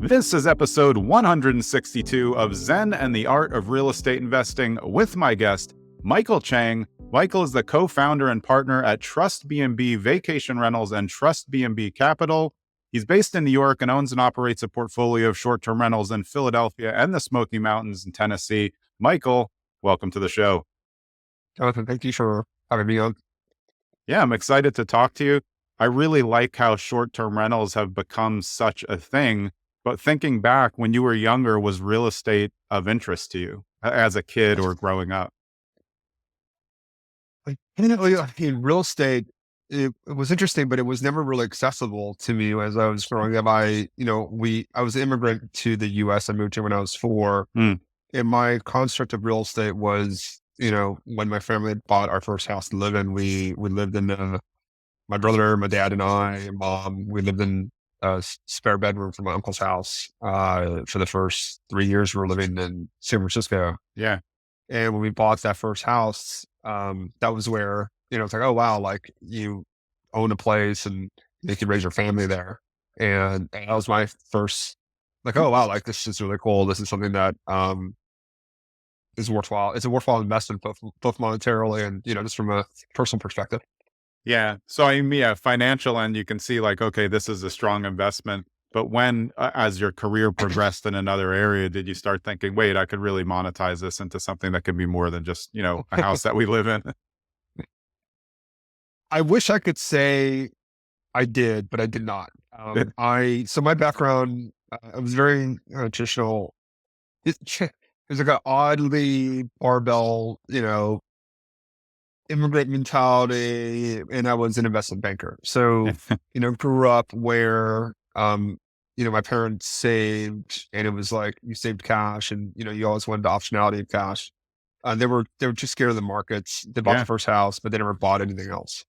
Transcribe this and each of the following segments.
This is episode 162 of Zen and the Art of Real Estate Investing with my guest, Michael Chang. Michael is the co-founder and partner at TrustBNB Vacation Rentals and TrustBNB Capital. He's based in New York and owns and operates a portfolio of short-term rentals in Philadelphia and the Smoky Mountains in Tennessee. Michael, welcome to the show. Jonathan, thank you for having me on. Yeah, I'm excited to talk to you. I really like how short-term rentals have become such a thing. But thinking back, when you were younger, was real estate of interest to you as a kid or growing up? In real estate, it was interesting, but it was never really accessible to me as I was growing up. I was an immigrant to the US. I moved here when I was 4. Mm. And my construct of real estate was, when my family had bought our first house to live in, we lived in, my brother, my dad and I, and mom, we lived in a spare bedroom from my uncle's house for the first 3 years we were living in San Francisco. Yeah. And when we bought that first house, that was where, it's like, oh, wow, like you own a place and you can raise your family there. And that was my first, like, oh, wow, like this is really cool. This is something that is worthwhile. It's a worthwhile investment, both monetarily and, just from a personal perspective. Yeah. So financial end, you can see like, okay, this is a strong investment. But when, as your career progressed in another area, did you start thinking, wait, I could really monetize this into something that could be more than just, a house that we live in? I wish I could say I did, but I did not. So my background, I was very traditional. It was like an oddly barbell, immigrant mentality, and I was an investment banker. So, grew up where, my parents saved, and it was like you saved cash, and you always wanted the optionality of cash. They were just scared of the markets. They bought the first house, but they never bought anything else.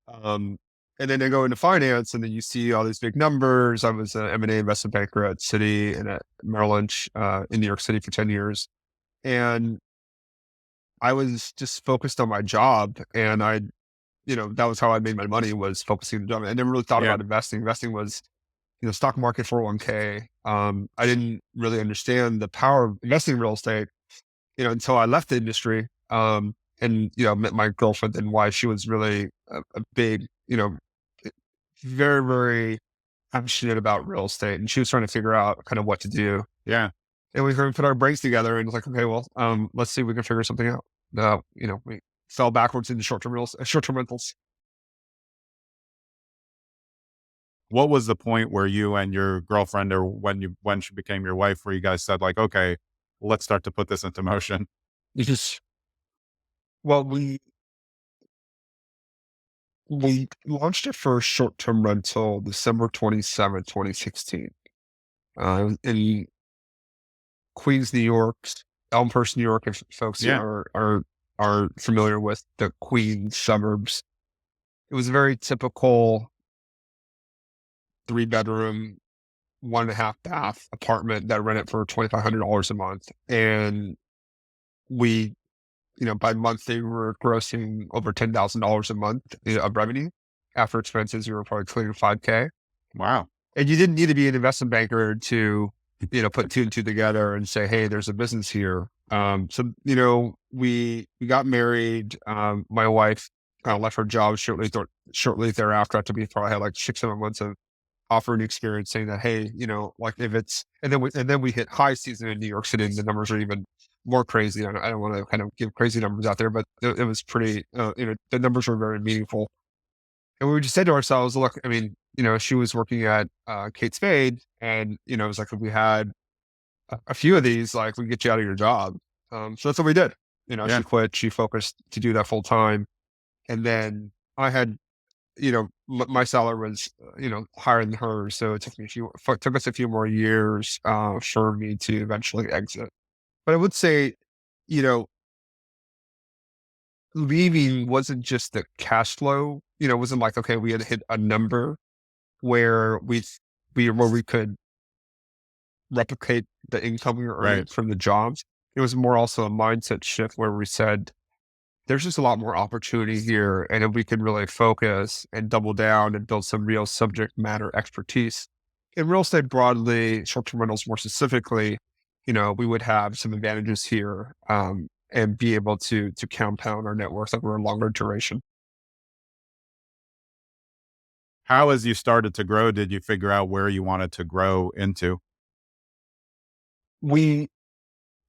And then they go into finance, and then you see all these big numbers. I was an M&A investment banker at Citi and at Merrill Lynch in New York City for 10 years, and I was just focused on my job, and that was how I made my money, was focusing on the job. I never really thought about investing. Investing was, stock market, 401k. I didn't really understand the power of investing in real estate, until I left the industry. And, met my girlfriend and wife. She was really a big, very, very passionate about real estate. And she was trying to figure out kind of what to do. Yeah. And we put our brains together and was like, okay, well, let's see if we can figure something out. We fell backwards into short-term rentals. What was the point where you and your girlfriend, or when she became your wife, where you guys said like, okay, let's start to put this into motion? We launched it for short-term rental December 27th, 2016. In Queens, New York, Elmhurst, New York, if folks are familiar with the Queens suburbs. It was a very typical 3-bedroom, 1.5 bath apartment that rented for $2,500 a month. And we, by month, they were grossing over $10,000 a month of revenue. After expenses, we were probably clearing $5,000. Wow. And you didn't need to be an investment banker to, put 2 and 2 together and say, hey, there's a business here. So, we got married. My wife kind of left her job shortly thereafter, after we probably had like 6-7 months of offering experience, saying that, hey, like if it's, and then we hit high season in New York City, and the numbers are even more crazy. I don't want to kind of give crazy numbers out there, but it was pretty, the numbers were very meaningful. And we just said to ourselves, look, I mean, she was working at Kate Spade, and, it was like, if we had a few of these, like, we can get you out of your job. So that's what we did. She quit, she focused to do that full time. And then I had, my salary was, higher than hers. So it took us a few more years for me to eventually exit. But I would say, leaving wasn't just the cash flow. It wasn't like, okay, we had hit a number where we could replicate the income we were earning from the jobs. It was more also a mindset shift where we said, there's just a lot more opportunity here. And if we could really focus and double down and build some real subject matter expertise, in real estate broadly, short-term rentals more specifically, we would have some advantages here, and be able to compound our net worth over a longer duration. How, as you started to grow, did you figure out where you wanted to grow into? We,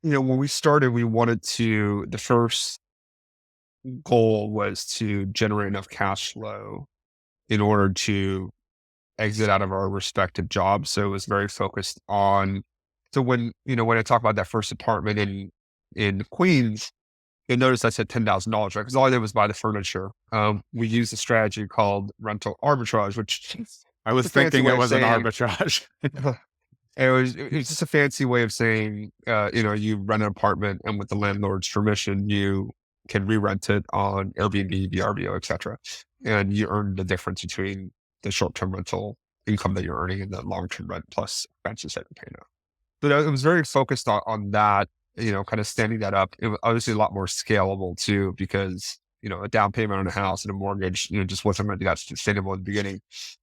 when we started, we wanted to, the first goal was to generate enough cash flow in order to exit out of our respective jobs. So it was very focused on, so when I talk about that first apartment in Queens, you'll notice I said $10,000, right? Because all I did was buy the furniture. We used a strategy called rental arbitrage, which I was is a fancy thinking way it of was an saying arbitrage. it was just a fancy way of saying, you rent an apartment and with the landlord's permission, you can re-rent it on Airbnb, VRBO, et cetera. And you earn the difference between the short-term rental income that you're earning and the long-term rent plus expenses that you're paying out. But it was very focused on that, kind of standing that up. It was obviously a lot more scalable too, because, a down payment on a house and a mortgage, just wasn't going to be that sustainable in the beginning.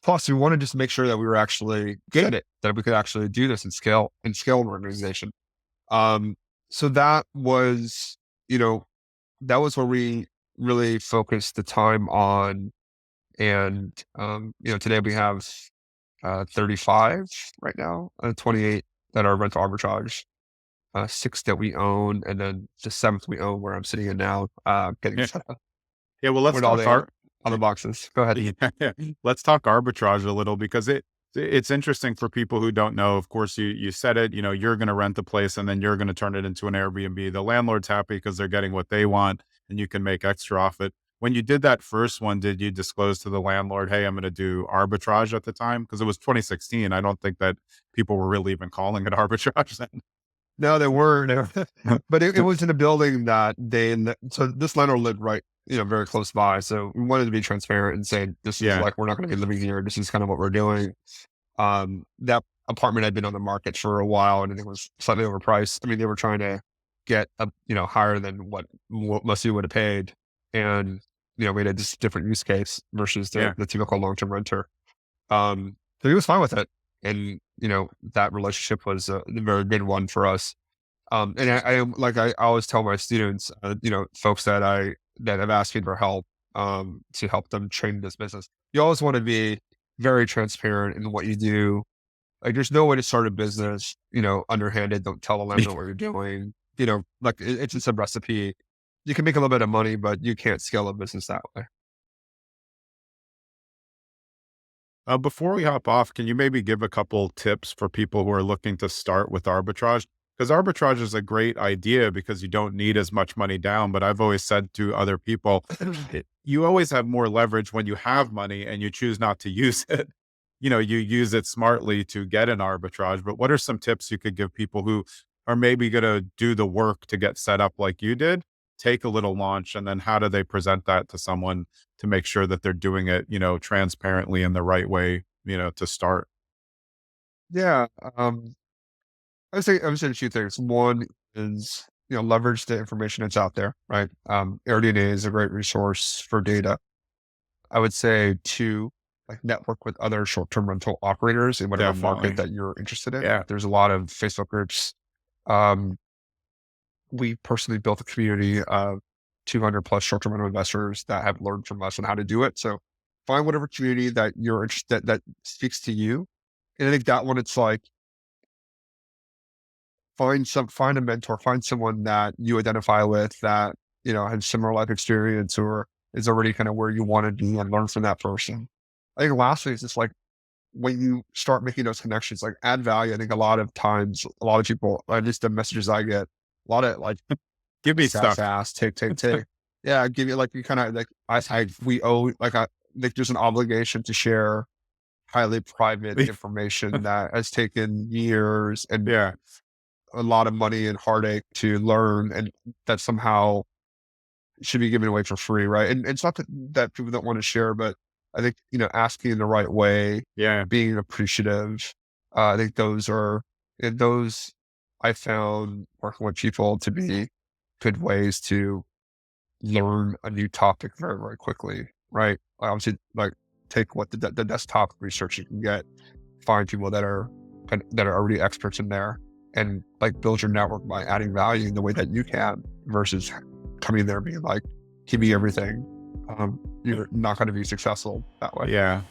Plus, we wanted just to make sure that we were actually good at it, that we could actually do this and scale an organization. So you know, that was where we really focused the time on. And, today we have 35 right now, 28 that are rental arbitrage, 6 that we own, and then the 7th we own where I'm sitting in now, getting Yeah. set up Yeah, well, let's with all talk the other boxes. Go ahead. yeah. Let's talk arbitrage a little because it's interesting for people who don't know. Of course, you said it, you're going to rent the place and then you're going to turn it into an Airbnb. The landlord's happy because they're getting what they want and you can make extra off it. When you did that first one, did you disclose to the landlord, "Hey, I'm going to do arbitrage" at the time? Because it was 2016. I don't think that people were really even calling it arbitrage then. No, they weren't. But it was in a building that so this landlord lived right, very close by. So we wanted to be transparent and say, this is Yeah. like, we're not going to be living here. This is kind of what we're doing. That apartment had been on the market for a while and I think it was slightly overpriced. I mean, they were trying to get higher than what most people would have paid. And, we had a just different use case versus Yeah. the typical long-term renter. So he was fine with it. And, that relationship was a very good one for us. And I am like, I always tell my students, folks that have asked me for help, to help them train this business. You always want to be very transparent in what you do. Like there's no way to start a business, underhanded. Don't tell the landlord what you're doing. Like it's just a recipe. You can make a little bit of money, but you can't scale a business that way. Before we hop off, can you maybe give a couple tips for people who are looking to start with arbitrage? Because arbitrage is a great idea because you don't need as much money down. But I've always said to other people, you always have more leverage when you have money and you choose not to use it. You use it smartly to get an arbitrage. But what are some tips you could give people who are maybe going to do the work to get set up like you did, take a little launch, and then how do they present that to someone to make sure that they're doing it, transparently in the right way, to start? Yeah. I would say a few things. One is, leverage the information that's out there, right? AirDNA is a great resource for data. I would say two, like network with other short-term rental operators in whatever Definitely. market that you're interested in. Yeah. There's a lot of Facebook groups. Um, we personally built a community of 200 plus short-term rental investors that have learned from us on how to do it. So find whatever community that you're interested that speaks to you. And I think that one, it's like find a mentor, find someone that you identify with that, has similar life experience or is already kind of where you want to be and learn from that person. I think lastly is just like when you start making those connections, like add value. I think a lot of times, a lot of people, at least the messages I get, a lot of like Give me stuff. sass, take. Yeah, give you like you kind of like we owe like like there's an obligation to share highly private information that has taken years and Yeah. a lot of money and heartache to learn, and that somehow should be given away for free, right? And it's not that people don't want to share, but I think asking in the right way, Yeah. being appreciative. I think those I found working with people to be good ways to learn a new topic very, very quickly, right? Obviously, like take what the desktop research you can get, find people that are already experts in there and like build your network by adding value in the way that you can versus coming in there and being like, give me everything. You're not going to be successful that way. Yeah.